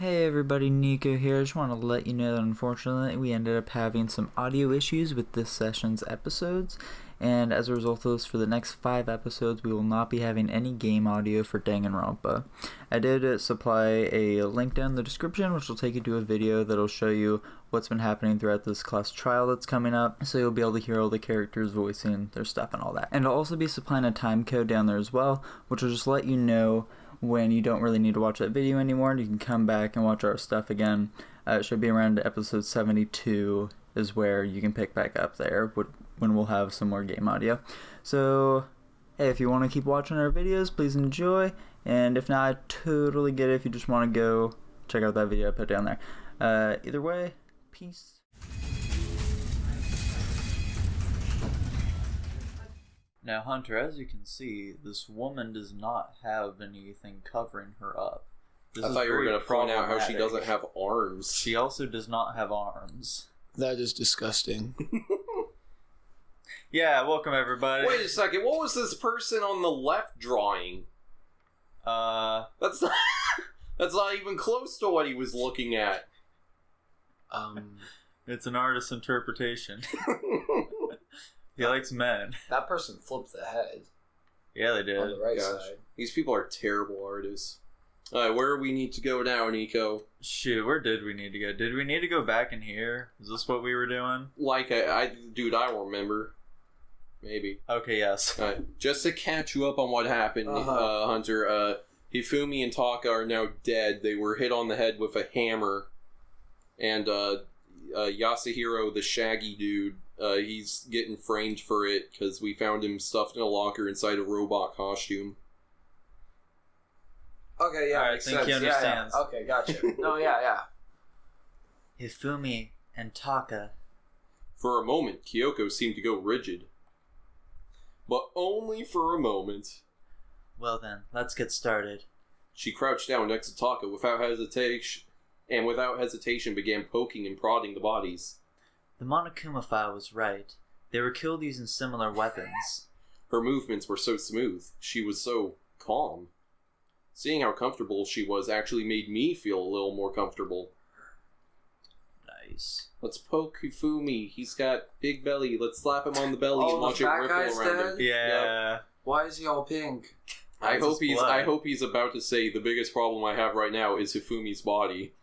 Hey everybody, Nico here. Just want to let you know that unfortunately we ended up having some audio issues with this session's episodes, and as a result of this, for the next 5 episodes we will not be having any game audio for Danganronpa. I did supply a link down in the description which will take you to a video that'll show you what's been happening throughout this class trial that's coming up, so you'll be able to hear all the characters voicing their stuff and all that. And I'll also be supplying a time code down there as well, which will just let you know when you don't really need to watch that video anymore and you can come back and watch our stuff again. It should be around episode 72 is where you can pick back up there when we'll have some more game audio. So, hey, if you want to keep watching our videos, please enjoy. And if not, I totally get it if you just want to go check out that video I put down there. Either way, peace. Now, Hunter, as you can see, this woman does not have anything covering her up. I thought you were going to point out how she doesn't have arms. She also does not have arms. That is disgusting. Yeah, welcome everybody. Wait a second, what was this person on the left drawing? That's not even close to what he was looking at. It's an artist's interpretation. He likes men. That person flipped the head. Yeah, they did. On the right side. These people are terrible artists. Alright, where do we need to go now, Nico? Shoot, where did we need to go? Did we need to go back in here? Is this what we were doing? Dude, I don't remember. Maybe. Okay, yes. Just to catch you up on what happened, Hunter, Hifumi and Taka are now dead. They were hit on the head with a hammer. And, Yasuhiro, the shaggy dude, he's getting framed for it because we found him stuffed in a locker inside a robot costume. Okay, yeah, I think sense. he understands. Yeah. Okay, gotcha. No, yeah. Hifumi and Taka. For a moment, Kyoko seemed to go rigid. But only for a moment. Well then, let's get started. She crouched down next to Taka without hesitation began poking and prodding the bodies. The Monokuma file was right. They were killed using similar weapons. Her movements were so smooth. She was so calm. Seeing how comfortable she was actually made me feel a little more comfortable. Nice. Let's poke Hifumi. He's got big belly. Let's slap him on the belly and watch it ripple around him. Yeah. Yep. Why is he all pink? I hope he's about to say the biggest problem I have right now is Hifumi's body.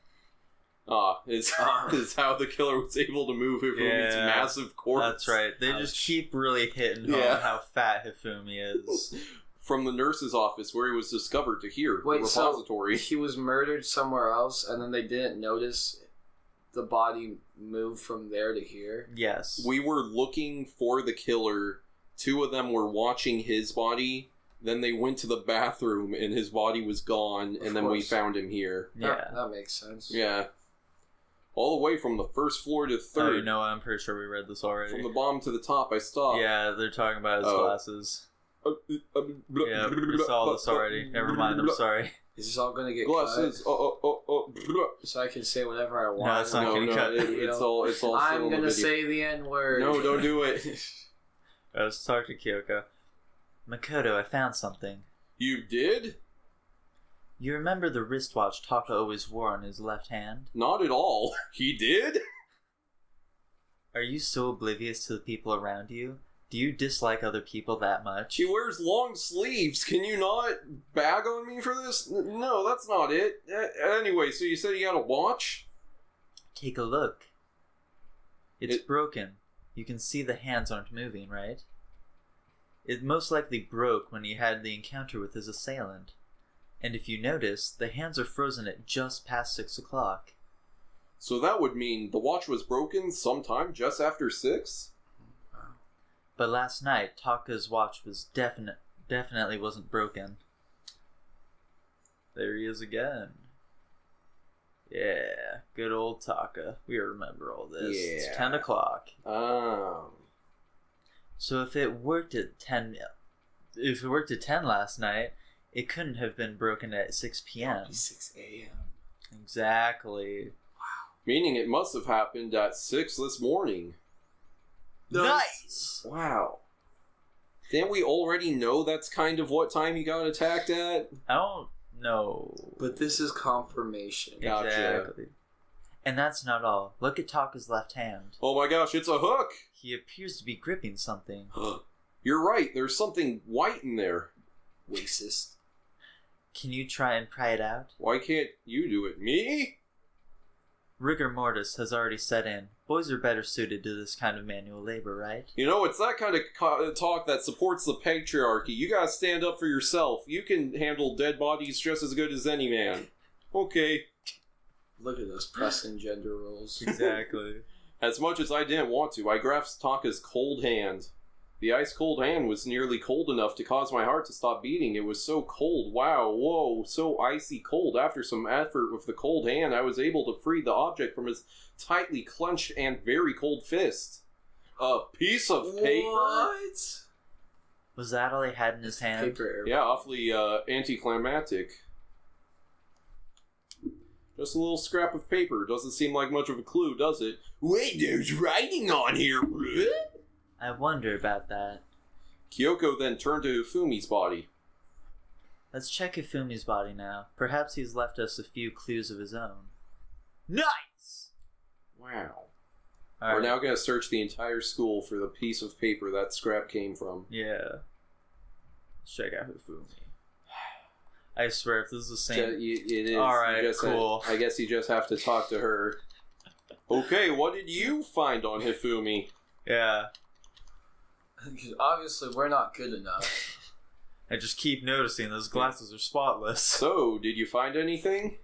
Is how the killer was able to move Hifumi's massive corpse. That's right. They just keep really hitting on how fat Hifumi is. From the nurse's office where he was discovered to here, the repository. So he was murdered somewhere else, and then they didn't notice the body move from there to here? Yes. We were looking for the killer. 2 of them were watching his body. Then they went to the bathroom, and his body was gone, and then we found him here. Yeah. That makes sense. Yeah. All the way from the first floor to the 3rd. Oh, you know, I'm pretty sure we read this already. From the bottom to the top, I stopped. Yeah, they're talking about his glasses. Yeah, we saw this already. Never mind, I'm sorry. Is this all going to get glasses? cut? So I can say whatever I want? No, it's not going to cut. It's all I'm going to say the N-word. No, don't do it. Let's talk to Kyoko. Makoto, I found something. You did? You remember the wristwatch Taka always wore on his left hand? Not at all. He did? Are you so oblivious to the people around you? Do you dislike other people that much? He wears long sleeves. Can you not bag on me for this? No, that's not it. Anyway, so you said he had a watch? Take a look. It's broken. You can see the hands aren't moving, right? It most likely broke when he had the encounter with his assailant. And if you notice, the hands are frozen at just past 6 o'clock. So that would mean the watch was broken sometime just after 6? But last night, Taka's watch was definitely wasn't broken. There he is again. Yeah, good old Taka. We remember all this. Yeah. It's 10 o'clock. So if it worked at 10 last night, it couldn't have been broken at 6 p.m. 6 a.m. Exactly. Wow. Meaning it must have happened at 6 this morning. Nice! Wow. Didn't we already know that's kind of what time he got attacked at? I don't No. But this is confirmation. Gotcha. Exactly. And that's not all. Look at Taka's left hand. Oh my gosh, it's a hook! He appears to be gripping something. You're right, there's something white in there. Racist. Can you try and pry it out? Why can't you do it? Me? Rigor mortis has already set in. Boys are better suited to this kind of manual labor, right? You know, it's that kind of talk that supports the patriarchy. You gotta stand up for yourself. You can handle dead bodies just as good as any man. Okay. Look at us pressing gender roles. Exactly. As much as I didn't want to, I grasped Taka's cold hand. The ice-cold hand was nearly cold enough to cause my heart to stop beating. It was so cold. Wow, whoa, so icy cold. After some effort with the cold hand, I was able to free the object from his tightly clenched and very cold fist. A piece of paper? What? Was that all he had in his hand? Paper. Yeah, awfully anticlimactic. Just a little scrap of paper. Doesn't seem like much of a clue, does it? Wait, there's writing on here. I wonder about that. Kyoko then turned to Fumi's body. Let's check Ifumi's body now. Perhaps he's left us a few clues of his own. Nice! Wow. All We're right. now going to search the entire school for the piece of paper that scrap came from. Yeah. Let's check out Ifumi. I swear, if this is the same... It is. Alright, You just cool. I guess you just have to talk to her. Okay, what did you find on Hifumi? Yeah. Because obviously we're not good enough. I just keep noticing those glasses are spotless. So, did you find anything?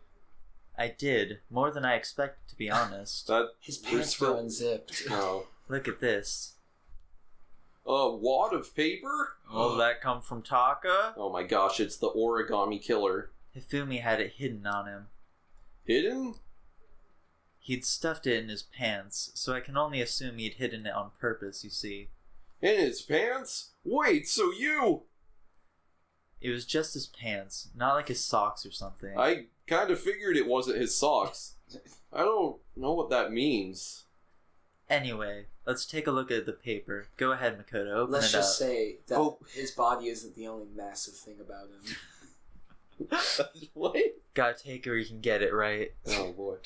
I did. More than I expected, to be honest. His pants were unzipped. Oh. Look at this. A wad of paper? Will that come from Taka? Oh my gosh, it's the origami killer. Hifumi had it hidden on him. Hidden? He'd stuffed it in his pants, so I can only assume he'd hidden it on purpose, you see. In his pants? Wait, so you... It was just his pants, not like his socks or something. I kind of figured it wasn't his socks. I don't know what that means. Anyway, let's take a look at the paper. Go ahead, Makoto, open Let's it up. just say that his body isn't the only massive thing about him. What? Gotta take it where you can get it, right? Oh boy.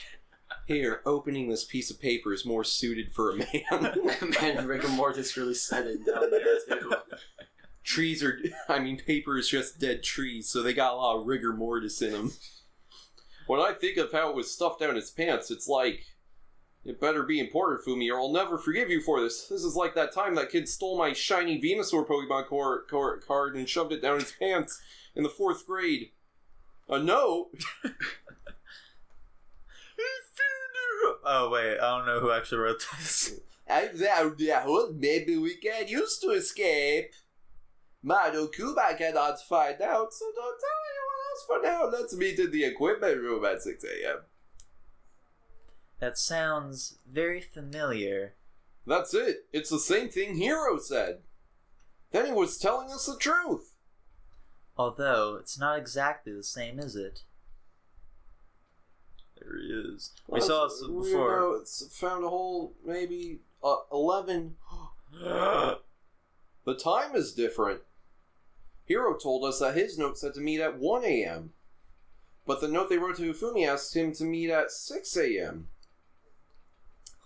Here, opening this piece of paper is more suited for a man. Man, rigor mortis really set it down there too. Paper is just dead trees, so they got a lot of rigor mortis in them. When I think of how it was stuffed down his pants, it's like, it better be important, Fumi, or I'll never forgive you for this. This is like that time that kid stole my shiny Venusaur Pokemon card and shoved it down his pants in the 4th grade. A note? Oh, wait, I don't know who actually wrote this. Maybe we can use to escape. Mado Kuma cannot find out, so don't tell anyone else for now. Let's meet in the equipment room at 6 a.m. That sounds very familiar. That's it. It's the same thing Hero said. Then he was telling us the truth. Although, it's not exactly the same, is it? There he is. We saw this before. You know, it's found a whole, maybe, 11. The time is different. Hero told us that his note said to meet at 1 a.m. But the note they wrote to Ifumi asked him to meet at 6 a.m.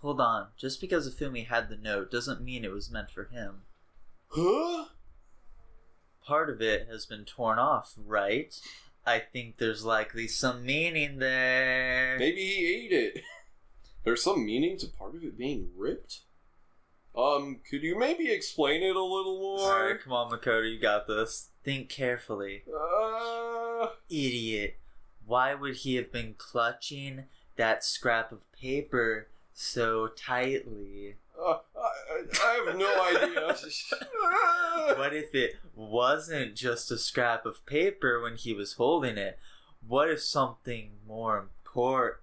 Hold on. Just because Ifumi had the note doesn't mean it was meant for him. Huh? Part of it has been torn off, right? I think there's likely some meaning there. Maybe he ate it. There's some meaning to part of it being ripped? Could you maybe explain it a little more? Alright, come on, Makoto, you got this. Think carefully. Idiot. Why would he have been clutching that scrap of paper so tightly? I have no idea. What if it wasn't just a scrap of paper when he was holding it? What if something more important?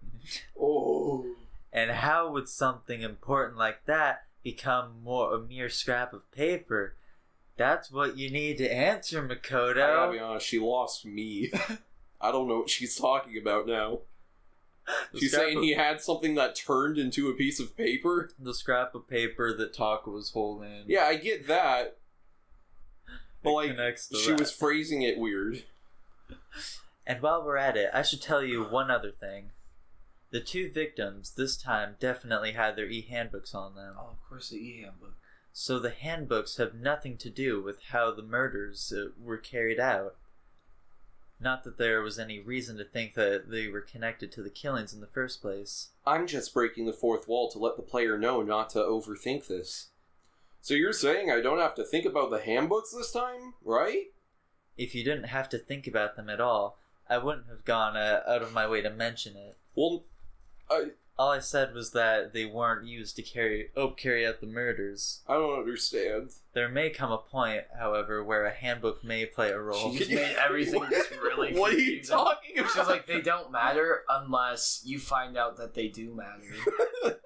Oh. And how would something important like that become a mere scrap of paper? That's what you need to answer, Makoto. I gotta be honest, she lost me. I don't know what she's talking about now. She's saying he had something that turned into a piece of paper? The scrap of paper that Taka was holding. Yeah, I get that. But, like, connects to she that. was phrasing it weird. And while we're at it, I should tell you one other thing. The 2 victims this time definitely had their e-handbooks on them. Oh, of course, the e-handbook. So the handbooks have nothing to do with how the murders were carried out. Not that there was any reason to think that they were connected to the killings in the first place. I'm just breaking the fourth wall to let the player know not to overthink this. So you're saying I don't have to think about the handbooks this time, right? If you didn't have to think about them at all, I wouldn't have gone out of my way to mention it. Well, all I said was that they weren't used to carry out the murders. I don't understand. There may come a point, however, where a handbook may play a role. She just made everything just really What are you confusing. talking about? She's like, they don't matter unless you find out that they do matter.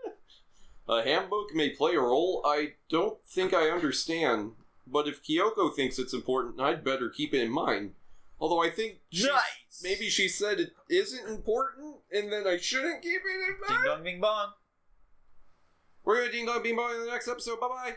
A handbook may play a role? I don't think I understand. But if Kyoko thinks it's important, I'd better keep it in mind. Although I think maybe she said it isn't important, and then I shouldn't keep it in mind. Ding dong bing bong. We're gonna ding dong bing bong in the next episode. Bye bye.